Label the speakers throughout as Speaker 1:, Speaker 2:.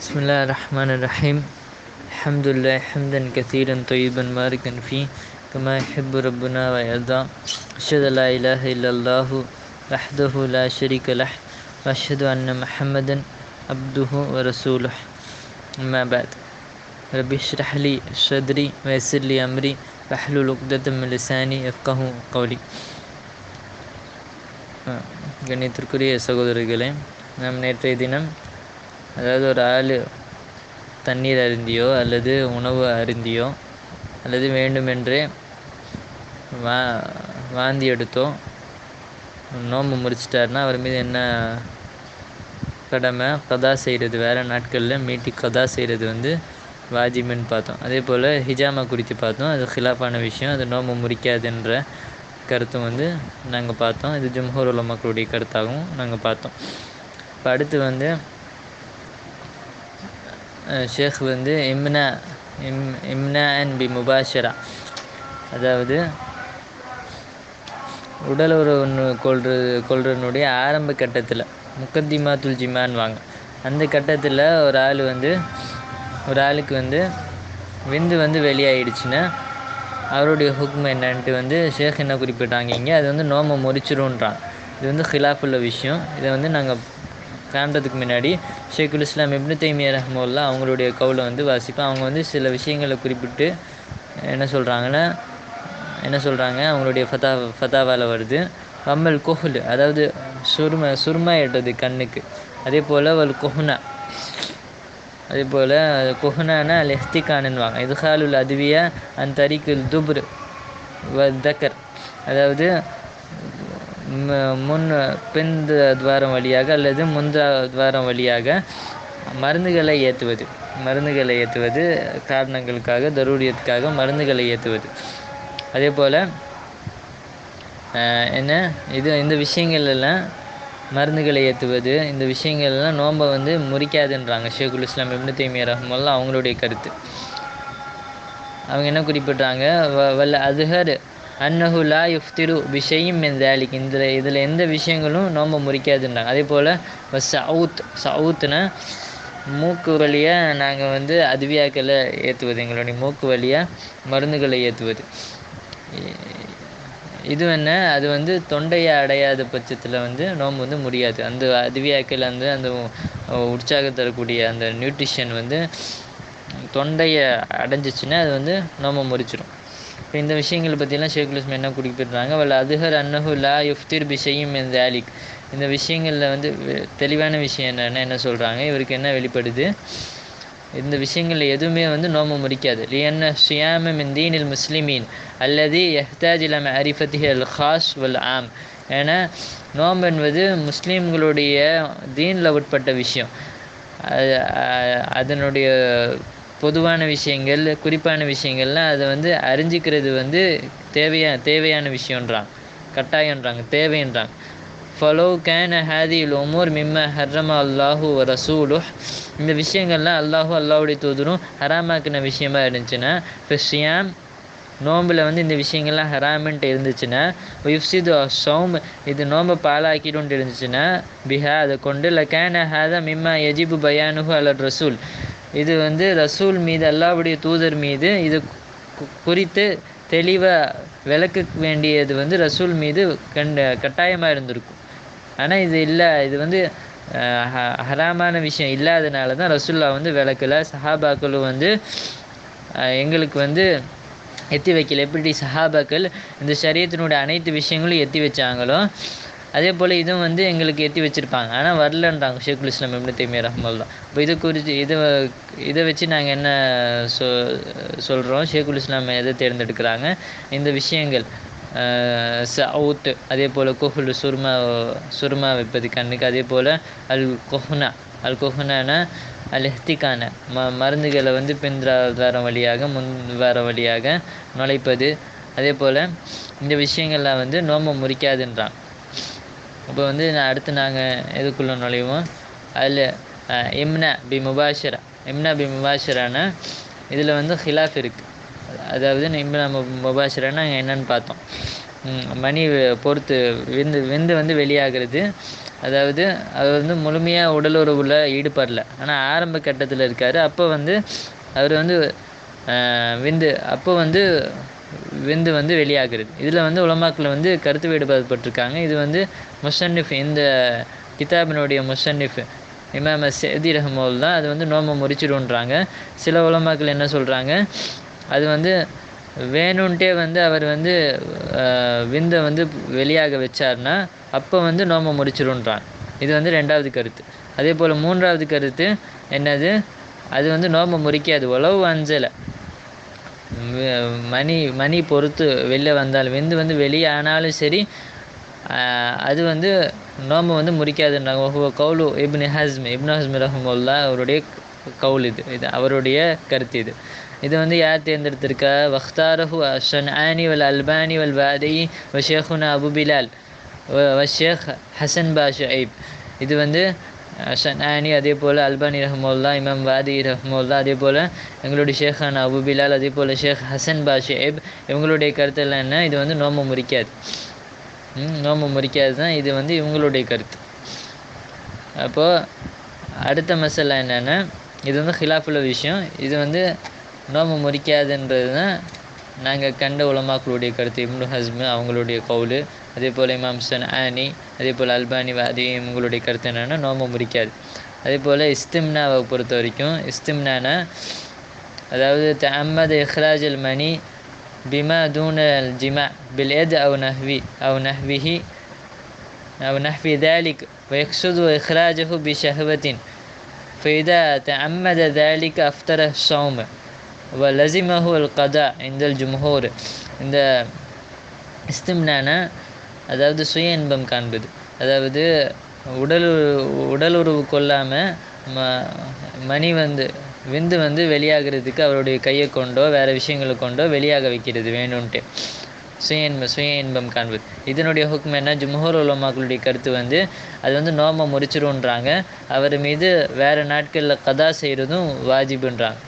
Speaker 1: بسم الله الرحمن الرحيم. الحمد لله حمدا كثيرا طيبا باركا فيه كما يحب ربنا ويرضى. أشهد أن لا إله إلا الله وحده لا شريك له وأشهد أن محمدا عبده ورسوله. أما بعد رب اشرح لي صدري ويسر لي أمري واحلل عقدة من لساني يفقهوا قولي. கண்ணியத்திற்குரிய சகோதரர்களே, நாம் நேற்றைய தினம் அதாவது ஒரு ஆள் தண்ணீர் அருந்தியோ அல்லது உணவு அருந்தியோ அல்லது வேண்டுமென்றே வாந்தி எடுத்தோ நோன்பு முறிச்சிட்டாருன்னா அவர் மீது என்ன கடமை? கதா செய்கிறது. வேறு நாட்களில் மீட்டி கதா செய்கிறது வாஜிபுன்னு பார்த்தோம். அதே போல் ஹிஜாமா குறித்து பார்த்தோம். அது ஹிலாஃபான விஷயம். அது நோன்பு முறிக்காதுன்ற கருத்தும் நாங்கள் பார்த்தோம். இது ஜும்ஹூர் உலமாக்களுடைய கருத்தாகவும் நாங்கள் பார்த்தோம். இப்போ அடுத்து ஷேக் இம்னா அண்ட் பி முபாஷரா, அதாவது உடல் உறவு கொள்றனுடைய ஆரம்ப கட்டத்தில் முக்கத்திமாத்துல் ஜிமான்வாங்க. அந்த கட்டத்தில் ஒரு ஆளுக்கு விந்து வெளியாகிடுச்சுன்னா அவருடைய ஹுக்ம் என்னன்ட்டு ஷேக் என்ன குறிப்பிட்டாங்க இங்கே, அது நோம்பை முறிச்சிருன்றாங்க. இது ஹிலாஃபுள்ள விஷயம். இதை நாங்கள் காண்றதுக்கு முன்னாடி ஷேக்குல் இஸ்லாம் இப்னு தைமியா ரஹ்மத்துல்லாஹ் அவங்களுடைய கவுலை வாசிப்போம். அவங்க சில விஷயங்களை குறிப்பிட்டு என்ன சொல்கிறாங்க அவங்களுடைய ஃபதாவால் வருது. அம்மல் கொஹுல், அதாவது சுர்மா ஏட்டது கண்ணுக்கு. அதே போல் கொஹுனானா அல் எஹ்திகானுவாங்க. இதுஹாலுல் அதுவியா அன் தரிக்குல் துப்ர் வ தக்கர், அதாவது பின் துவாரம் வழியாக அல்லது முந்தா துவாரம் வழியாக மருந்துகளை ஏற்றுவது காரணங்களுக்காக, தரூரியத்துக்காக மருந்துகளை ஏற்றுவது. அதே போல் இந்த விஷயங்கள் எல்லாம் மருந்துகளை ஏற்றுவது, இந்த விஷயங்கள்லாம் நோன்பை முறிக்காதுன்றாங்க ஷேக்குல் இஸ்லாம் இப்னு தைமியா ரஹ்மத்துல்லாஹ் அவங்களுடைய கருத்து. அவங்க என்ன குறிப்பிட்றாங்க? வல்ல அதுஹர் அன்னஹு லா யுஃப்திரு பிஷையும் மின் தாலிக், இதில் எந்த விஷயங்களும் நோன்பை முறிக்காதுன்றாங்க. அதே போல் சவுத்னா மூக்கு வழியாக நாங்கள் அதுவியாக்களை ஏற்றுவது, எங்களுடைய மூக்கு வழியாக மருந்துகளை ஏற்றுவது. அது தொண்டையை அடையாத பட்சத்தில் நோன்பு முடியாது. அந்த அதுவியாக்கள் அந்த உற்சாகம் தரக்கூடிய அந்த நியூட்ரிஷன் தொண்டையை அடைஞ்சிச்சின்னா அது நோன்பை முறிச்சிடும். இப்போ இந்த விஷயங்களை பற்றிலாம் ஷேக்குல் இஸ்லாம் என்ன குறிப்பிட்றாங்க? வல்ல அதுஹர் அன்னஹு லா யுஃப்திர் பிஷையும் மின் தாலிக், இந்த விஷயங்களில் தெளிவான விஷயம் என்ன சொல்கிறாங்க? இவருக்கு என்ன வெளிப்படுது? இந்த விஷயங்களில் எதுவுமே நோம்பு முறிக்காது. லியன்ன ஷியாம மின் தீனில் முஸ்லிமீன் அல்லது யஹ்தாஜ் இலா மஅரிஃபத்திஹி அல் ஹாஸ் வல் ஆம். ஏன்னா நோம்பு என்பது முஸ்லீம்களுடைய தீனில் உட்பட்ட விஷயம். அதனுடைய பொதுவான விஷயங்கள், குறிப்பான விஷயங்கள்லாம் அதை அறிஞ்சிக்கிறது தேவையான விஷயன்றாங்க, கட்டாயன்றாங்க, தேவைன்றாங்க. ஃபலோ கேன ஹாதில் உமூர் மிம்ம ஹர்ரமா அல்லாஹூ வ ரசூலுஹ், இந்த விஷயங்கள்லாம் அல்லாஹுடைய தூதரும் ஹராமாக்கின விஷயமா இருந்துச்சுன்னா, இப்போ ஷியாம் நோம்பில் இந்த விஷயங்கள்லாம் ஹராமின்ட்டு இருந்துச்சுன்னா, யுஃப்சிது சௌம், இது நோம்பை பாலாக்கிடுன்ட்டு இருந்துச்சுன்னா, பிஹா அதை கொண்டு லகேன ஹாதா மிம்மா யஜிபு பயானுஹு அலர் ரசூல், இது ரசூல் மீது, அல்லாஹ்வுடைய தூதர் மீது இது குறித்து தெளிவாக விளக்க வேண்டியது ரசூல் மீது கட்டாயமாக இருந்திருக்கும். ஆனால் இது இல்லை, இது ஹராமான விஷயம் இல்லாதனால தான் ரசூல்லா விளக்கலை. சஹாபாக்களும் எங்களுக்கு எத்தி வைக்கல. எப்படி சஹாபாக்கள் இந்த ஷரியத்தினுடைய அனைத்து விஷயங்களும் எத்தி வச்சாங்களோ அதே போல் இதுவும் எங்களுக்கு ஏற்றி வச்சுருப்பாங்க. ஆனால் வரலன்றாங்க ஷேக்குல் இஸ்லாம் இப்னு தைமியா ரஹ்மத்துல்லாஹ். இப்போ இது குறித்து இதை வச்சு நாங்கள் என்ன சொல்கிறோம்? ஷேக்குல் இஸ்லாம் எதை தேர்ந்தெடுக்கிறாங்க? இந்த விஷயங்கள் சவுத், அதே போல் கொஹுல் சுர்மா வைப்பது கண்ணுக்கு, அதே போல் அல் கொஹுனானா அல் எஹ்திகான மருந்துகளை பின்வாரம் வழியாக முன்வாரம் வழியாக நுழைப்பது. அதே போல் இந்த விஷயங்கள்லாம் நோம்பை முறிக்காதுன்றான். இப்போ அடுத்து நாங்கள் எதுக்குள்ளே நுழைவோம்? அதில் இம்னா பி முபாஷரானா இதில் ஹிலாஃப் இருக்குது. அதாவது இம்னா முபாஷரானா என்னன்னு பார்த்தோம். மணி பொறுத்து விந்து வெளியாகிறது. அதாவது அவர் வந்து முழுமையாக உடலுறவில் ஈடுபடல, ஆனால் ஆரம்ப கட்டத்தில் இருக்கார். அப்போ வந்து அவர் வந்து விந்து வந்து வெளியாகிறது. இதில் வந்து உலமாக்கள் வந்து கருத்து வேறுபாடுபட்டிருக்காங்க. இது வந்து முசன்னிஃப், இந்த கிதாபினுடைய முசன்னிஃப் இமாம் சஅதி ரஹ்மத்துல்லாஹ் அது வந்து நோம்பை முறிச்சிடுன்றாங்க. சில உலமாக்கள் என்ன சொல்கிறாங்க, அது வந்து வேணும்ன்ட்டே வந்து அவர் வந்து விந்தை வந்து வெளியாக வச்சார்னா அப்போ வந்து நோம்பை முறிச்சிடுன்றாங்க. இது வந்து ரெண்டாவது கருத்து. அதே போல் மூன்றாவது கருத்து என்னது, அது வந்து நோம்பை முறிக்காது. உளவு அஞ்சலை மணி பொறுத்து வெளில வந்தாலும் விந்து வந்து வெளியே ஆனாலும் சரி, அது வந்து நோம்பை வந்து முறிக்காதுன்றாங்க. கவுலு இப்னு ஹஸ்ம் ரஹ்மத்துல்லாஹ் அவருடைய கவுல். இது அவருடைய கருத்து. இது வந்து யார் தேர்ந்தெடுத்திருக்கா, வக்தாரஹு ஷன்ஆனி வல் அல்பானி வல் வாதி வ ஷேகுனா அபு பிலால் வ ஷேக் ஹசன் ஷுஐப். இது வந்து ஷன்ஆனி, அதே போல் அல்பானி ரஹ்மத்துல்லாஹ், இமாம் வாதி ரஹ்மத்துல்லாஹ், அதே போல் எங்களுடைய ஷேகான அபு பிலால், அதே போல் ஷேக் ஹசன் ஷுஐப் இவங்களுடைய கருத்தெல்லாம் என்ன, இது வந்து நோம்பை முறிக்காது. நோம்பை முறிக்காது தான் இது வந்து இவங்களுடைய கருத்து. அப்போது அடுத்த மசாலா என்னென்னா, இது வந்து ஹிலாஃபுள்ள விஷயம். இது வந்து நோம்பை முறிக்காதுன்றது தான் நாங்கள் கண்ட உலமாக்களுடைய கருத்து. இப்னு ஹஸ்ம் அவங்களுடைய கவுலு, அதே போல் இமாம் ஷன்ஆனி, அதே போல் அல்பானி வாதி இவங்களுடைய கருத்து என்னென்னா நோம்பை முறிக்காது. அதே போல் இஸ்திம்னாவை பொறுத்த வரைக்கும், இஸ்திம்னானா அதாவது தஅம்மத இஹ்ராஜல் மணி பிமா தூன அல் ஜிமா பில் எத் அவ் நஹ்விஹி ذلك ويقصد إخراجه بشهوة فإذا تعمد ذلك أفطر الصوم ولزمه القضاء عند الجمهور. இந்த இஸ்திம்னானா அதாவது சுய இன்பம் காண்பது, அதாவது உடலுறவு கொள்ளாமல் விந்து வந்து வெளியாகிறதுக்கு அவருடைய கையை கொண்டோ வேறு விஷயங்களை கொண்டோ வெளியாக வைக்கிறது வேணும்ன்ட்டு சுய இன்பம் காண்பது. இதனுடைய ஹுக்ம் என்ன, ஜும்ஹூர் உலமாக்களுடைய கருத்து வந்து அது வந்து நோம்பை முறிச்சிருன்றாங்க. அவர் மீது வேறு நாட்களில் கதா செய்கிறதும் வாஜிபுன்றாங்க.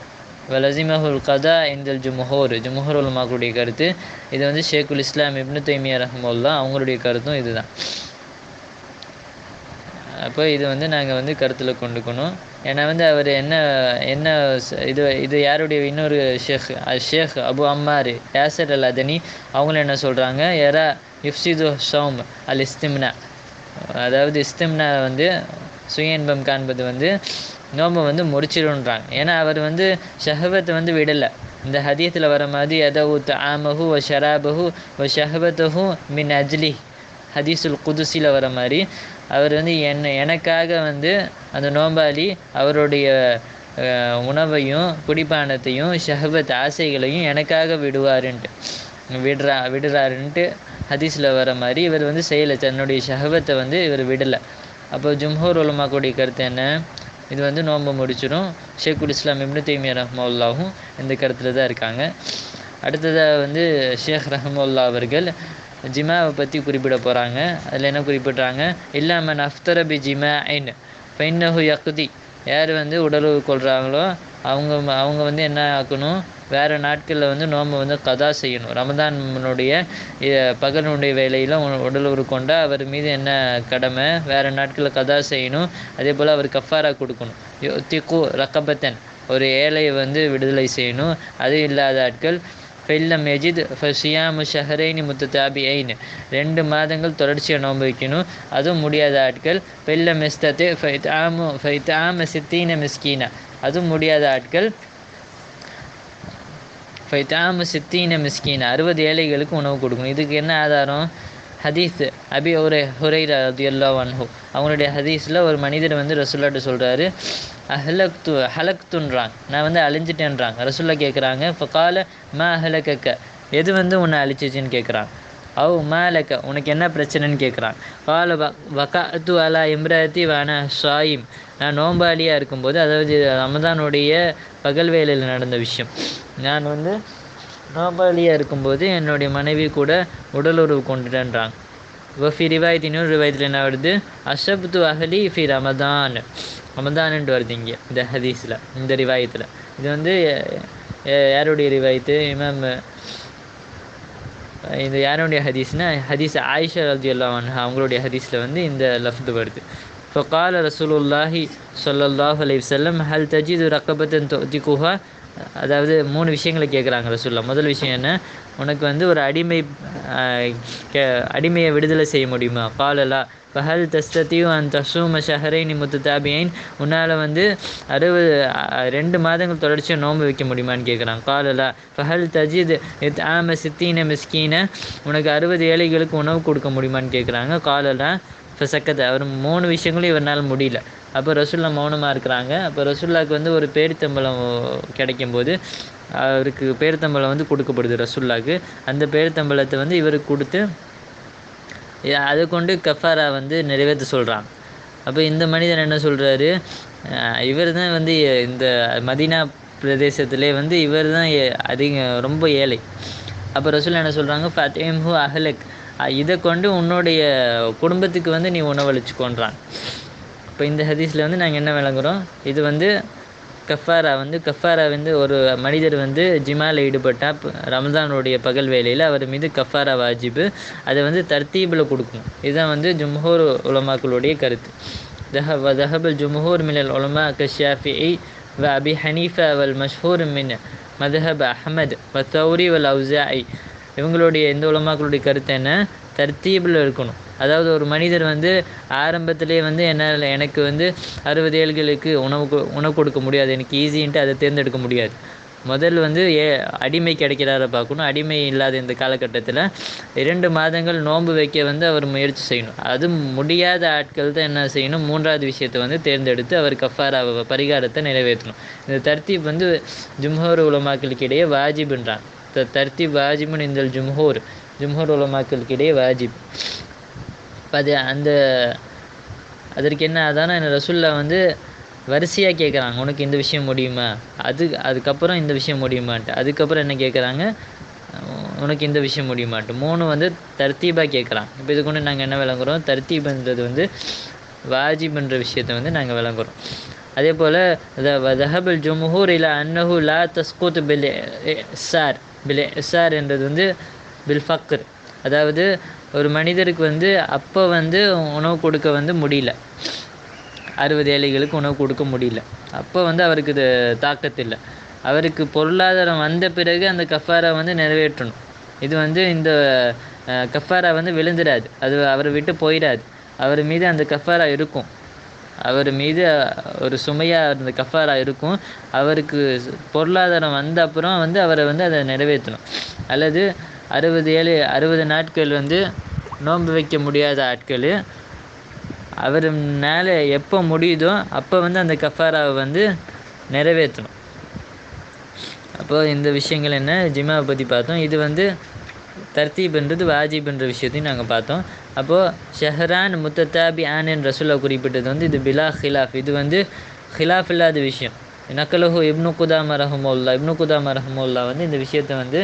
Speaker 1: வலசிமஹுல் கதா இந்தல் ஜும்ஹூர் உலமாக்களுடைய கருத்து. இது வந்து ஷேக்குல் இஸ்லாம் இப்னு தைமியா ரஹ்மத்துல்லாஹ் அவங்களுடைய கருத்தும் இதுதான். அப்போ இது வந்து நாங்கள் வந்து கருத்தில் கொண்டுக்கணும். ஏன்னா வந்து அவர் என்ன இது யாருடைய இன்னொரு ஷேக் அபு அம்மார் யாசர் அல் அதனி அவங்களும் என்ன சொல்கிறாங்க, யாரா இஃப்சிது ஷௌம் அல் இஸ்திம்னா, அதாவது இஸ்திம்னா வந்து சுய இன்பம் காண்பது வந்து நோம்பை வந்து முறிச்சிடுன்றாங்க. ஏன்னா அவர் வந்து ஷஹவத்தை வந்து விடலை. இந்த ஹதீத்தில் வர மாதிரி எதவு தஆமஹு வ ஷராபஹு வ ஷஹவத்தஹு மின் அஜ்லி ஹதீஸுல் குதுஸில் வர மாதிரி அவர் வந்து எனக்காக வந்து அந்த நோம்பாளி அவருடைய உணவையும் குடிப்பானத்தையும் ஷஹவத் ஆசைகளையும் எனக்காக விடுறாருன்ட்டு ஹதீஸில் வர மாதிரி இவர் வந்து செய்யலை, தன்னுடைய ஷஹவத்தை வந்து இவர் விடலை. அப்போ ஜும்ஹூர் உலமாக்களுடைய கருத்து என்ன, இது வந்து நோன்பை முடிச்சிடும். ஷேக்குல் இஸ்லாம் இப்னு தைமியா ரஹ்மத்துல்லாஹும் இந்த கருத்தில் தான் இருக்காங்க. அடுத்ததாக வந்து ஷேக் ரஹ்மத்துல்லாஹ் அவர்கள் ஜிமாவை பற்றி குறிப்பிட போகிறாங்க. அதில் என்ன குறிப்பிட்றாங்க, இல்லாமல் அஃப்தர பி ஜிமாஇன் ஃபைன்னஹு யக்தி. யார் வந்து உடலுறவு கொள்கிறாங்களோ அவங்க வந்து என்ன ஆக்கணும், வேறு நாட்களில் வந்து நோம்பை வந்து கதா செய்யணும். ரமதானுடைய பகலுடைய வேலையில் உடலுறவு கொண்டால் அவர் மீது என்ன கடமை, வேறு நாட்களில் கதா செய்யணும். அதே போல் அவர் கஃபாரா கொடுக்கணும். திக்கு ரக்கபத்தன், ஒரு ஏழையை வந்து விடுதலை செய்யணும். அது இல்லாத ஆட்கள் ஃபெல்லம் எஜித் ஃபசியாமு ஷஹரைனி முத்ததாபிஐன், 2 மாதங்கள் தொடர்ச்சியாக நோன்பு வைக்கணும். அதுவும் முடியாத ஆட்கள் ஃபெல்லம் எஸ்தத்தே ஃபைத்தாம சித்தீன மிஸ்கீனா, அதுவும் முடியாத ஆட்கள் ஃபைத்தாம சித்தீன மிஸ்கீனா, 60 ஏழைகளுக்கு உணவு கொடுக்கணும். இதுக்கு என்ன ஆதாரம், ஹதீஸ் அபி ஹுரைரா ரலியல்லாஹு அன்ஹு அவங்களுடைய ஹதீஸில் ஒரு மனிதர் வந்து ரசூலுல்லாஹ்ட்ட சொல்கிறாரு, ஹலக்துன்றாங்க, நான் வந்து அழிஞ்சிட்டேன்றாங்க. ரசூலுல்லாஹ் கேட்குறாங்க, ஃபகால மா ஹலகக்க, எது வந்து உன்னை அழிச்சிச்சின்னு கேட்குறாங்க. அவ் மாலக்க, உனக்கு என்ன பிரச்சனைன்னு கேட்குறான். கால வகாத்து அலா இம்ரத்தி வான ஷாயிம், நான் நோம்பாளியாக இருக்கும்போது, அதாவது ரமதானுடைய பகல் வேளையில் நடந்த விஷயம், நான் வந்து நோம்பாளியாக இருக்கும்போது என்னுடைய மனைவி கூட உடலுறவு கொண்டுட்டேன்றாங்க. வஃபி ரிவாயத், இன்னொரு ரிவாயத்தில் என்ன வருது, அஷப்து அஹலி ஃபி ரமதான்ட்டு வருது இங்கே இந்த ஹதீஸில், இந்த ரிவாயத்தில். இது வந்து யாருடைய ரிவாயத்து, இமாம் இது யாருடைய ஹதீஸ்னா ஹதீஸ் ஆயிஷா ரலியல்லாஹு அன்ஹா அவங்களுடைய ஹதீஸில் வந்து இந்த லஃப்து வருது. ஃபகால ரசூலுல்லாஹி ஸல்லல்லாஹு அலைஹி வஸல்லம் ஹல் தஜிது ரக்கபத்தன் துதிகுஹா. அதாவது 3 விஷயங்களை கேட்குறாங்க ரசூலுல்லாஹ். முதல் விஷயம் என்ன, உனக்கு வந்து ஒரு அடிமையை விடுதலை செய்ய முடியுமா? காலலா ஃபஹல் தஸ்ததியு அன் தஸூம ஷஹரைனி முத்ததாபியைன். உன்னால் வந்து 2 மாதங்கள் தொடர்ச்சியாக நோன்பு வைக்க முடியுமான்னு கேட்குறாங்க. காலலா ஃபஹல் தஜித் இத்ஆம சித்தீன மிஸ்கீன. உனக்கு 60 ஏழைகளுக்கு உணவு கொடுக்க முடியுமான்னு கேட்குறாங்க. காலலா ஃபசக்கத். அவர் 3 விஷயங்களும் இவரால் முடியல. அப்போ ரசூல்லா மௌனமாக இருக்கிறாங்க. அப்போ ரசூல்லாவுக்கு வந்து ஒரு பேரித்தம்பளம் கிடைக்கும்போது அவருக்கு பேரித்தம்பளம் வந்து கொடுக்கப்படுது ரசூல்லாவுக்கு. அந்த பேரித்தம்பளத்தை வந்து இவருக்கு கொடுத்து அதை கொண்டு கஃபாரா வந்து நிறைவேற்ற சொல்கிறாங்க. அப்போ இந்த மனிதர் என்ன சொல்கிறாரு, இவர் தான் வந்து இந்த மதீனா பிரதேசத்திலே வந்து இவர் தான் ரொம்ப ஏழை. அப்போ ரசூல்லா என்ன சொல்கிறாங்க, ஃபத்இம்ஹு அஹ்லக். இதை கொண்டு உன்னுடைய குடும்பத்துக்கு வந்து நீ உணவளிச்சுக்கொன்றான். இப்போ இந்த ஹதீஸில் வந்து நாங்கள் என்ன விளங்குறோம், இது வந்து கஃபாரா வந்து ஒரு மனிதர் வந்து ஜிமாவில் ஈடுபட்டால் ரமதானுடைய பகல் வேளையில் அவர் மீது கஃபாரா வாஜிபு. அதை வந்து தர்த்தீபில் கொடுக்கணும். இதுதான் வந்து ஜும்ஹூர் உலமாக்களுடைய கருத்து. தஹபல் ஜும்ஹூர் மினல் உலமா கஷ்ஷாஃபிஇ வ அபி ஹனீஃபா வல் மஷ்ஹூர் மின் மதுஹப் அஹ்மத் வ தௌரி வல் அவுசாஇ. இவங்களுடைய இந்த உலமாக்களுடைய கருத்து என்ன, தர்த்தீபில் இருக்கணும். அதாவது ஒரு மனிதர் வந்து ஆரம்பத்திலே வந்து எனக்கு வந்து 60 ஏழைகளுக்கு உணவு கொடுக்க முடியாது, எனக்கு ஈஸின்ட்டு அதை தேர்ந்தெடுக்க முடியாது. முதல் வந்து அடிமை கிடைக்கிறார பார்க்கணும். அடிமை இல்லாத இந்த காலகட்டத்தில் 2 மாதங்கள் நோன்பு வைக்க வந்து அவர் முயற்சி செய்யணும். அது முடியாத ஆட்கள் தான் என்ன செய்யணும், 3வது விஷயத்தை வந்து தேர்ந்தெடுத்து அவர் கஃபாரா பரிகாரத்தை நிறைவேற்றணும். இந்த தர்த்தீப் வந்து ஜும்ஹூர் உலமாக்களுக்கு இடையே வாஜிப்ன்றாங்க. தர்த்தீப் வாஜிபுன் இந்த ஜும்ஹூர் உலமாக்களுக்கு இடையே வாஜிப். அது அதற்கு என்ன ஆதாரம், ரசூல்லா வந்து வரிசையாக கேட்குறாங்க, உனக்கு இந்த விஷயம் முடியுமா, அதுக்கப்புறம் இந்த விஷயம் முடியுமான்ட்டு. அதுக்கப்புறம் என்ன கேட்குறாங்க, உனக்கு இந்த விஷயம் முடியுமான்ட்டு. 3 வந்து தர்த்தீபாக கேட்குறாங்க. இப்போ இது கொண்டு நாங்கள் என்ன விளங்குறோம், தர்த்தீப்ன்றது வந்து வாஜிப்ன்ற விஷயத்தை வந்து நாங்கள் விளங்குறோம். அதே போல் தஹபல் ஜும்ஹூர் இலா அன்னஹு லா தஸ்குத் பில் இஸார் என்றது வந்து பில் ஃபக்ர். அதாவது ஒரு மனிதருக்கு வந்து அப்போ வந்து உணவு கொடுக்க வந்து முடியல, 60 ஏழைகளுக்கு உணவு கொடுக்க முடியல, அப்போ வந்து அவருக்கு இது தாக்கத்தில்லை. அவருக்கு பொருளாதாரம் வந்த பிறகு அந்த கஃபாரா வந்து நிறைவேற்றணும். இது வந்து இந்த கஃபாரா வந்து விழுந்துடாது, அது அவரை விட்டு போயிடாது. அவர் மீது அந்த கஃபாரா இருக்கும், அவர் மீது ஒரு சுமையாக அந்த கஃபாரா இருக்கும். அவருக்கு பொருளாதாரம் வந்த அப்புறம் வந்து அவரை வந்து அதை நிறைவேற்றணும். அல்லது 60 நாட்கள் வந்து நோன்பு வைக்க முடியாத ஆட்கள் அவர் மேலே எப்போ முடியுதோ அப்போ வந்து அந்த கஃபாராவை வந்து நிறைவேற்றணும். அப்போது இந்த விஷயங்கள் என்ன, ஜிமாவை பற்றி பார்த்தோம். இது வந்து தர்த்தீப்ன்றது வாஜிப்ன்ற விஷயத்தையும் நாங்கள் பார்த்தோம். அப்போது ஷஹரான் முத்ததாபி ஆன் ரசூல்லா குறிப்பிட்டது வந்து இது பிலா ஹிலாஃப். இது வந்து ஹிலாஃப் இல்லாத விஷயம். நக்கலஹு இப்னு குதாமா ரஹ்மத்துல்லாஹ் வந்து இந்த விஷயத்தை வந்து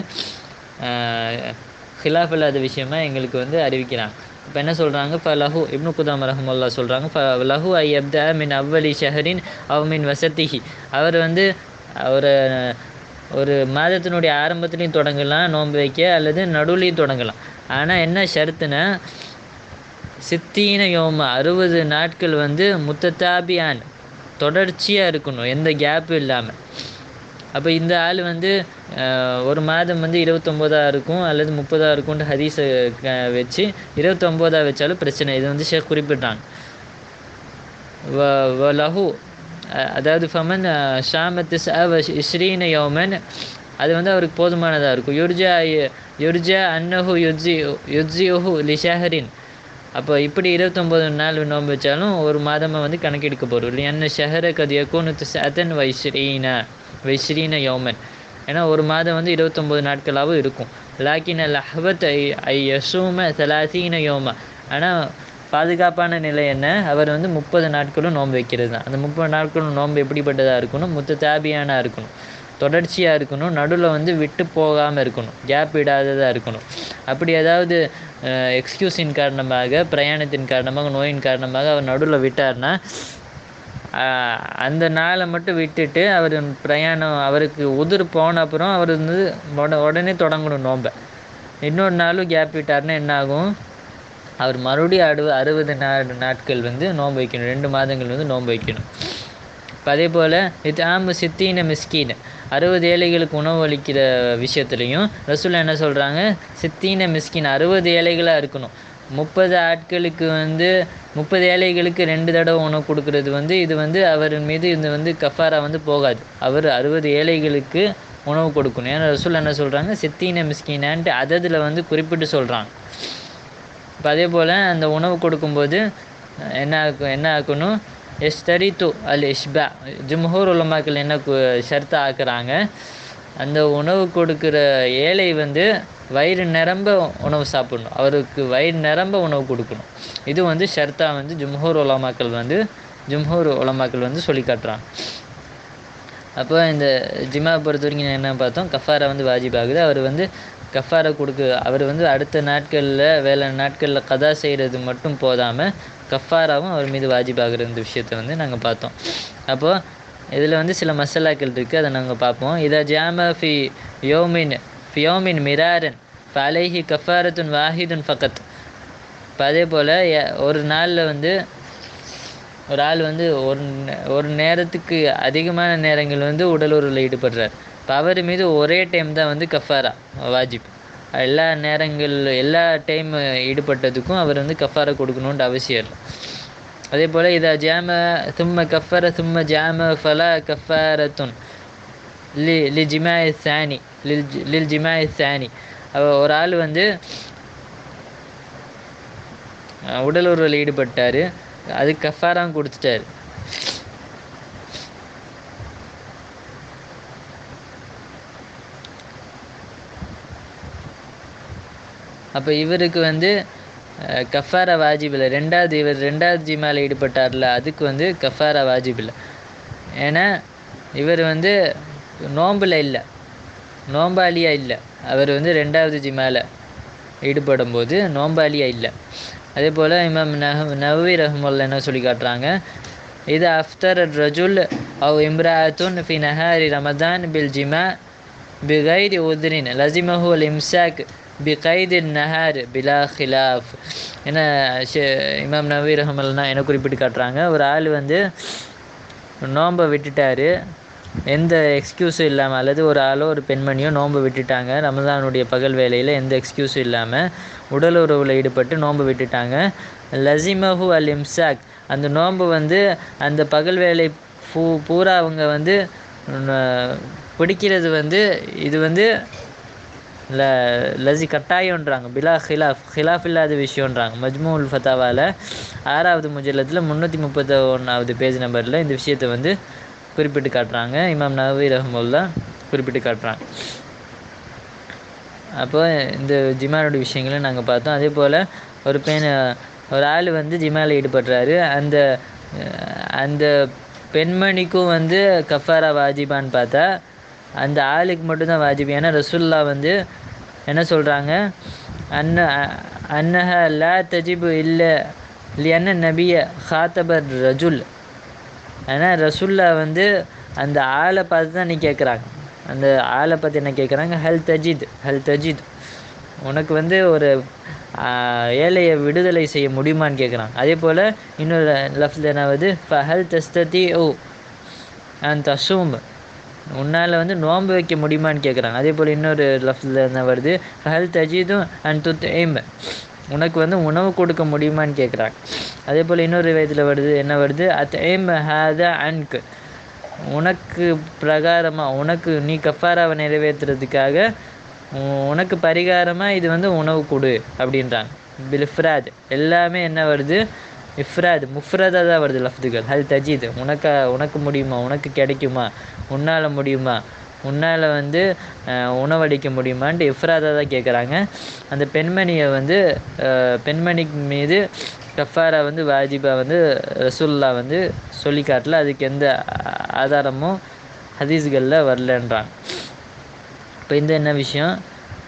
Speaker 1: ஹிலாஃப் இல்லாத விஷயமா எங்களுக்கு வந்து அறிவிக்கிறாங்க. இப்போ என்ன சொல்கிறாங்க, ஃபலஹு இப்னு குதாமா ரஹ்மத்துல்லாஹ் சொல்கிறாங்க, ஃபலஹு ஐ அப்தா மின் அவ்வலி ஷஹரின் அவ் மின் வசத்திஹி. அவர் வந்து ஒரு மாதத்தினுடைய ஆரம்பத்துலேயும் தொடங்கலாம் நோன்பு வைக்க, அல்லது நடுவுலையும் தொடங்கலாம். ஆனால் என்ன ஷர்த்துனா, சித்தீன யோம 60 நாட்கள் வந்து முத்ததாபியான் தொடர்ச்சியாக இருக்கணும், எந்த கேப்பும் இல்லாமல். அப்போ இந்த ஆள் வந்து ஒரு மாதம் வந்து 29 இருக்கும் அல்லது 30 இருக்கும்னு ஹதீஸை வச்சு 29 வச்சாலும் பிரச்சனை. இது வந்து ஷேக் குறிப்பிட்டாங்க. லஹு அதாவது ஃபமன் ஷாமத்து இஸ்ரீன யோமன், அது வந்து அவருக்கு போதுமானதாக இருக்கும். யுர்ஜா அன்னஹு யுஜ்ஜிஹு லிஷஹரின். அப்போ இப்படி 29 நாள் நோன்பு வச்சாலும் ஒரு மாதமாக வந்து கணக்கெடுக்க போகிறோம். என்ன ஷஹர கது யக்கூனு துஸ்அத்தன் வைஸ்ரீன யோமன். ஏன்னா ஒரு மாதம் வந்து 29 நாட்களாகவும் இருக்கும். லாக்கின் அல் அஹ்வத் ஐ யசூம 30 யோமா. ஆனால் பாதுகாப்பான நிலை என்ன, அவர் வந்து 30 நாட்களும் நோன்பு வைக்கிறது தான். அந்த 30 நாட்களும் நோன்பு எப்படிப்பட்டதாக இருக்கணும், முத்ததாபியானாக இருக்கணும், தொடர்ச்சியாக இருக்கணும், நடுவில் வந்து விட்டு போகாமல் இருக்கணும், கேப் விடாததாக இருக்கணும். அப்படி ஏதாவது எக்ஸ்கியூஸின் காரணமாக, பிரயாணத்தின் காரணமாக, நோயின் காரணமாக அவர் நடுவில் விட்டார்னா அந்த நாளை மட்டும் விட்டுட்டு அவருக்கு உதிர் போன அப்புறம் அவர் வந்து உடனே தொடங்கணும் நோன்பை. இன்னொரு நாளும் கேப் விட்டார்னா என்ன ஆகும், அவர் மறுபடியும் 60 நாட்கள் வந்து நோன்பு வைக்கணும், 2 மாதங்கள் வந்து நோன்பு வைக்கணும். இப்போ அதே போல் இத்ஆமு சித்தீன மிஸ்கீன் 60 ஏழைகளுக்கு உணவு அளிக்கிற விஷயத்துலையும் ரசூல் என்ன சொல்கிறாங்க, சித்தீன மிஸ்கின் 60 ஏழைகளாக இருக்கணும். 30 ஆட்களுக்கு வந்து 30 ஏழைகளுக்கு 2 தடவை உணவு கொடுக்கறது வந்து இது வந்து அவர் மீது இது வந்து கஃபாரா வந்து போகாது. அவர் 60 ஏழைகளுக்கு உணவு கொடுக்கணும். ஏன்னா ரசூல் என்ன சொல்கிறாங்க, சித்தீன மிஸ்கினான்ட்டு அததில் வந்து குறிப்பிட்டு சொல்கிறாங்க. இப்போ அதே போல் அந்த உணவு கொடுக்கும்போது என்ன ஆக்கணும், எஸ்தரித்து அல் இஷ்பா, ஜும்ஹூர் உலமாக்கள் என்ன ஷர்த்தை ஆக்குறாங்க, அந்த உணவு கொடுக்குற ஏழை வந்து வயிறு நிரம்ப உணவு சாப்பிடணும், அவருக்கு வயிறு நிரம்ப உணவு கொடுக்கணும். இது வந்து ஷர்த்தா வந்து ஜும்ஹூர் உலமாக்கள் வந்து சொல்லி காட்டுறாங்க. அப்போ இந்த ஜிமா பொறுத்த வரைக்கும் என்ன பார்த்தோம், கஃபாரா வந்து வாஜிபாகுது. அவர் வந்து கஃபாரா அவர் வந்து அடுத்த நாட்களில் வேலை நாட்களில் கதா செய்கிறது மட்டும் போதாமல் கஃபாராவும் அவர் மீது வாஜிபாகிற இந்த விஷயத்தை வந்து நாங்கள் பார்த்தோம். அப்போது இதில் வந்து சில மசாலாக்கள் இருக்குது, அதை நாங்கள் பார்ப்போம். இதா ஜாம ஃபியோமின் மிராரன் ஃபலைஹி கஃபாரத்துன் வாஹிதுன் ஃபகத். இப்போ அதே போல் ஒரு நாளில் வந்து ஒரு ஆள் வந்து ஒரு நேரத்துக்கு அதிகமான நேரங்கள் வந்து உடலுறவில் ஈடுபடுறார். இப்போ அவர் மீது ஒரே டைம் தான் வந்து கஃபாரா வாஜிப். எல்லா டைம் ஈடுபட்டதுக்கும் அவர் வந்து கஃபாரா கொடுக்கணுன்ற அவசியம் இல்லை. அதே போல் இதா ஜாம தும்ம கஃபர தும்ம ஜாம ஃபலா கஃபாரத்துன் லில் ஜிமாய் சானி. ஒரு ஆள் வந்து உடலுறவில் ஈடுபட்டார், அது கஃபாராவும் கொடுத்துட்டார். அப்போ இவருக்கு வந்து கஃபாரா வாஜிப் இல்லை. ரெண்டாவது ஜிமாவில் ஈடுபட்டார்ல, அதுக்கு வந்து கஃபாரா வாஜிப் இல்லை. ஏன்னா இவர் வந்து நோம்பாளியாக இல்லை. அவர் வந்து 2வது ஜிமாவில் ஈடுபடும் போது நோம்பாளியாக இல்லை. அதே போல் இமாம் நவவி ரஹ்மத்துல்லாஹி என்ன சொல்லி காட்டுறாங்க, இது அஃப்தர் ரஜுல் அவ் இம்ராஅத்துன் ஃபி நஹாரி ரமதான் பில் ஜிமா பிகைரி உத்ரின் லசிமஹு அல் இம்சாக் பிகைதின் நஹார் பிலா ஹிலாஃப். ஏன்னா இமாம் நவவி ரஹ்மத்துல்லாஹி என்ன குறிப்பிட்டு காட்டுறாங்க, ஒரு ஆள் வந்து நோன்பை விட்டுட்டார் எந்த எக்ஸ்கியூஸும் இல்லாமல், அல்லது ஒரு ஆளோ ஒரு பெண்மணியோ நோன்பு விட்டுட்டாங்க ரமதானுடைய பகல் வேலையில் எந்த எக்ஸ்கியூஸும் இல்லாமல் உடலுறவில் ஈடுபட்டு நோன்பு விட்டுட்டாங்க. லசிமஹு அல் இம்சாக், அந்த நோன்பு வந்து அந்த பகல் வேலை பூரா அவங்க வந்து பிடிக்கிறது வந்து இது வந்து கட்டாயம்ன்றாங்க. பிலா ஹிலாஃப் இல்லாத விஷயம்ன்றாங்க. மஜ்மூல் ஃபத்தாவால் 6வது முஜல்லத்தில் 331வது பேஜ் நம்பரில் இந்த விஷயத்தை வந்து குறிப்பிட்டு காட்டுறாங்க. இமாம் நவவி ரஹ்மத்துல்லாஹி குறிப்பிட்டு காட்டுறாங்க. அப்போ இந்த ஜிமானுடைய விஷயங்களை நாங்கள் பார்த்தோம். அதே போல் ஒரு ஆள் வந்து ஜிமாவில் ஈடுபடுறாரு, அந்த பெண்மணிக்கும் வந்து கஃபாரா வாஜிபான்னு பார்த்தா அந்த ஆளுக்கு மட்டும்தான் வாஜிப். ஏன்னா ரசூலுல்லாஹ் வந்து என்ன சொல்கிறாங்க, அன்னஹ லா தஜிபு இல்லை லியன்ன நபிய ஹாத்தபர் ரஜுல். ஆனால் ரசூலுல்லாஹ் வந்து அந்த ஆளை பார்த்து தான் நீ கேட்குறாங்க. அந்த ஆளை பற்றி என்ன கேட்குறாங்க, ஹல் தஜித் உனக்கு வந்து ஒரு ஏழையை விடுதலை செய்ய முடியுமான்னு கேட்குறாங்க. அதே போல் இன்னொரு லஃப்ஸில் என்னாவது ஃபஹல் தஸ்ததி ஓ அன் தசூம், உன்னால் வந்து நோன்பு வைக்க முடியுமான்னு கேட்குறாங்க. அதே போல் இன்னொரு லஃப்ஸில் என்ன வருது, ஃபஹல் தஜிதும் அன் துத்இம், உனக்கு வந்து உணவு கொடுக்க முடியுமான்னு கேட்குறாங்க. அதே போல் இன்னொரு வயதில் என்ன வருது அத்இம் ஹாதா அன்க், உனக்கு பிரகாரமாக உனக்கு நீ கஃபாராவை நிறைவேற்றுறதுக்காக உனக்கு பரிகாரமாக இது வந்து உணவு கொடு அப்படின்றாங்க. பில்ஃப்ராத் எல்லாமே என்ன வருது, இஃப்ராத் முஃப்ரதாக தான் வருது லஃப்துகள். ஹல் தஜீத் உனக்கு முடியுமா, உனக்கு கிடைக்குமா, உன்னால் முடியுமா, உன்னால் வந்து உணவளிக்க முடியுமான்ட்டு இஃப்ராதாக தான் கேட்குறாங்க. அந்த பெண்மணிக்கு மீது கஃபாரா வந்து வாஜிபா வந்து ரசூலுல்லாஹ் வந்து சொல்லி காட்டல, அதுக்கு எந்த ஆதாரமும் ஹதீஸ்களில் வரலன்றாங்க. இப்போ இந்த என்ன விஷயம்.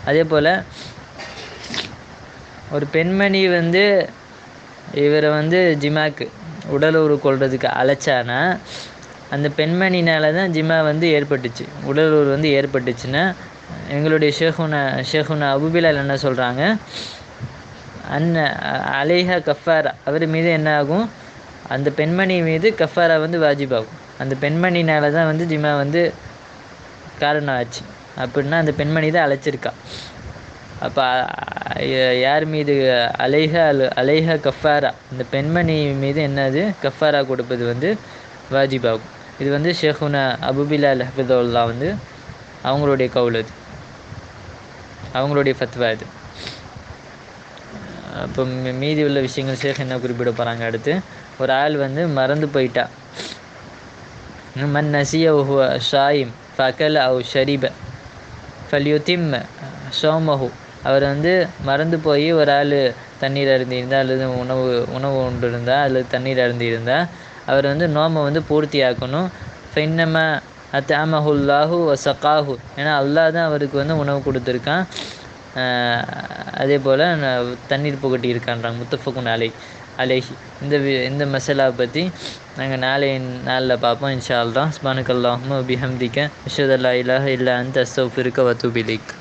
Speaker 1: அதே போல் ஒரு பெண்மணி வந்து இவரை வந்து ஜிமாக்கு உடலுறவு கொள்றதுக்கு அழைச்சானா அந்த பெண்மணினால தான் ஜிமா வந்து ஏற்பட்டுச்சு, உடலுறவு வந்து ஏற்பட்டுச்சுன்னா எங்களுடைய ஷேகுனா அபுபிலால் என்ன சொல்கிறாங்க, அலைஹா கஃபாரா, அவர் மீது என்ன ஆகும், அந்த பெண்மணி மீது கஃபாரா வந்து வாஜிபாகும். அந்த பெண்மணினால தான் வந்து ஜிமா வந்து காரணம் ஆச்சு அப்படின்னா அந்த பெண்மணி தான் அழைச்சிருக்கா. அப்போ யார் மீது அலைஹா கஃபாரா, இந்த பெண்மணி மீது என்னது கஃபாரா கொடுப்பது வந்து வாஜிபாகும். இது வந்து ஷேகுனா அபுபிலால் ஹஃபிதுல்லாஹ் வந்து அவங்களுடைய கவுல், அது அவங்களுடைய ஃபத்வா இது. அப்போ மீதி உள்ள விஷயங்கள் ஷேக் என்ன குறிப்பிட போகிறாங்க அடுத்து, ஒரு ஆள் வந்து மறந்து போயிட்டா, மன் நசிய ஹுவ ஷாயிம் ஃபகல அவு ஷரிப ஃபல்யுத்திம் ஷௌமஹு, அவர் வந்து மறந்து போய் ஒரு ஆள் தண்ணீர் அருந்தியிருந்தால் அல்லது உணவு உண்டு இருந்தால் அல்லது தண்ணீர் அருந்தியிருந்தால் அவர் வந்து நோம்பை வந்து பூர்த்தியாக்கணும். ஃபைன்னமா அத்அமஹுல்லாஹு வசகாஹு, ஏன்னா அல்லாஹ் தான் அவருக்கு வந்து உணவு கொடுத்துருக்கான், அதே போல் தண்ணீர் புகட்டி இருக்கான்றாங்க. முத்தஃபகுன் அலைஹி. இந்த மசாலாவை பற்றி நாங்கள் நாளில் பார்ப்போம் இன்ஷா அல்லாஹ். சுப்ஹானக அல்லாஹும்ம வ பிஹம்திக அஷ்ஹது அல்லா இலாஹ இல்லா அன்த அஸ்தக்ஃபிருக வ அத்தூபு இலைக்.